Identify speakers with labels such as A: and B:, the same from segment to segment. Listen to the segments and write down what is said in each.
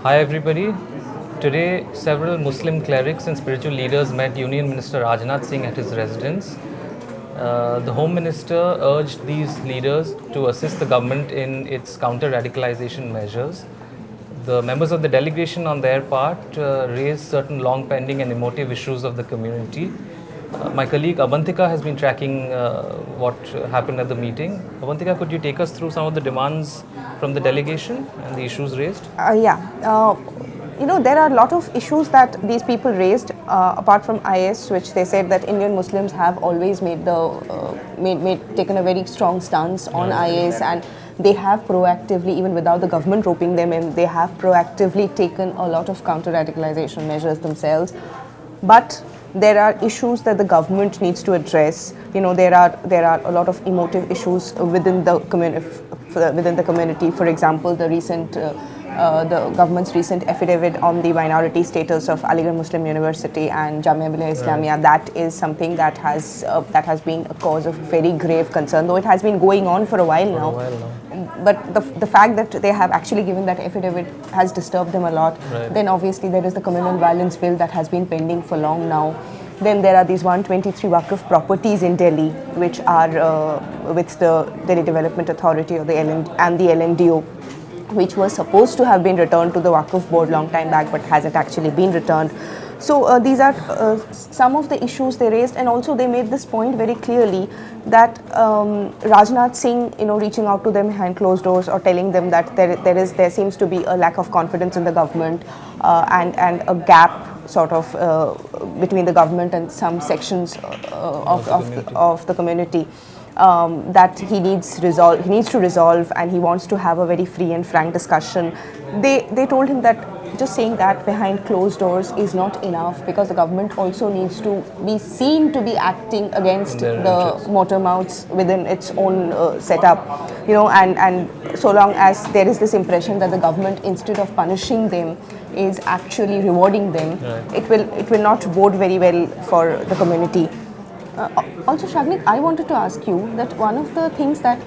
A: Hi everybody. Today, several Muslim clerics and spiritual leaders met Union Minister Rajnath Singh at his residence. The Home Minister urged these leaders to assist the government in its counter-radicalization measures. The members of the delegation, on their part, raised certain long-pending and emotive issues of the community. My colleague Abantika has been tracking what happened at the meeting. Abantika, could you take us through some of the demands from the delegation and the issues raised?
B: There are a lot of issues that these people raised, apart from IS, which they said that Indian Muslims have always taken a very strong stance on IS, and they have proactively, even without the government roping them in, they have proactively taken a lot of counter-radicalization measures themselves. But there are issues that the government needs to address. There are a lot of emotive issues within the community. For example, the government's recent affidavit on the minority status of Aligarh Muslim University and Jamia Millia Islamia. That is something that has been a cause of very grave concern, though it has been going on for a while now. But the fact that they have actually given that affidavit has disturbed them a lot. Right. Then obviously there is the communal violence bill that has been pending for long now. Then there are these 123 Waqf properties in Delhi, which are with the Delhi Development Authority or the LNDO, which was supposed to have been returned to the Waqf board long time back, but hasn't actually been returned. So these are some of the issues they raised, and also they made this point very clearly that Rajnath Singh, reaching out to them behind closed doors or telling them that there seems to be a lack of confidence in the government and a gap sort of between the government and some sections of the community. That he needs to resolve, and he wants to have a very free and frank discussion. They told him that just saying that behind closed doors is not enough, because the government also needs to be seen to be acting against the motor mouths within its own setup. And so long as there is this impression that the government, instead of punishing them, is actually rewarding them, right, it will not bode very well for the community. Also, Shagnik, I wanted to ask you that one of the things that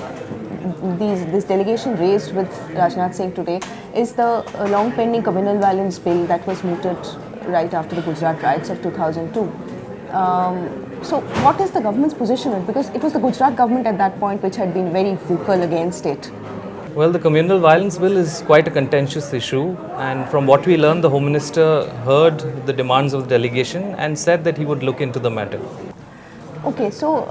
B: this delegation raised with Rajnath Singh today is the long-pending communal violence bill that was mooted right after the Gujarat riots of 2002. So what is the government's position on it? Because it was the Gujarat government at that point which had been very vocal against it.
A: Well, the communal violence bill is quite a contentious issue, and from what we learned, the Home Minister heard the demands of the delegation and said that he would look into the matter.
B: Okay, so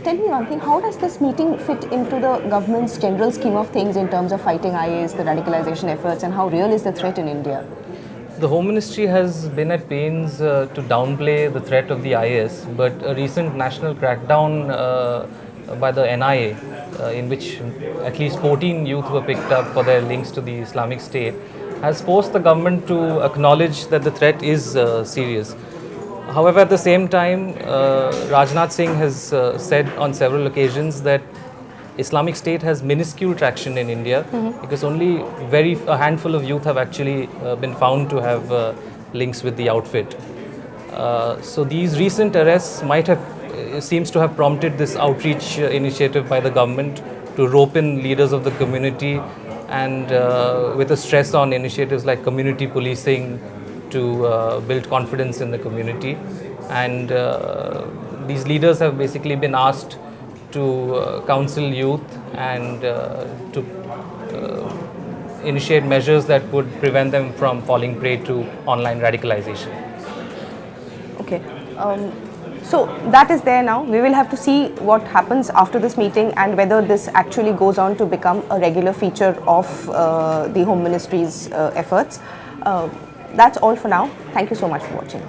B: tell me one thing, how does this meeting fit into the government's general scheme of things in terms of fighting IS, the radicalization efforts, and how real is the threat in India?
A: The Home Ministry has been at pains to downplay the threat of the IS, but a recent national crackdown by the NIA, in which at least 14 youth were picked up for their links to the Islamic State, has forced the government to acknowledge that the threat is serious. However, at the same time, Rajnath Singh has said on several occasions that Islamic State has minuscule traction in India, because only a handful of youth have actually been found to have links with the outfit. So these recent arrests seems to have prompted this outreach initiative by the government to rope in leaders of the community, and with a stress on initiatives like community policing, to build confidence in the community. And these leaders have basically been asked to counsel youth and to initiate measures that would prevent them from falling prey to online radicalization.
B: Okay. So that is there now. We will have to see what happens after this meeting and whether this actually goes on to become a regular feature of the Home Ministry's efforts. That's all for now. Thank you so much for watching.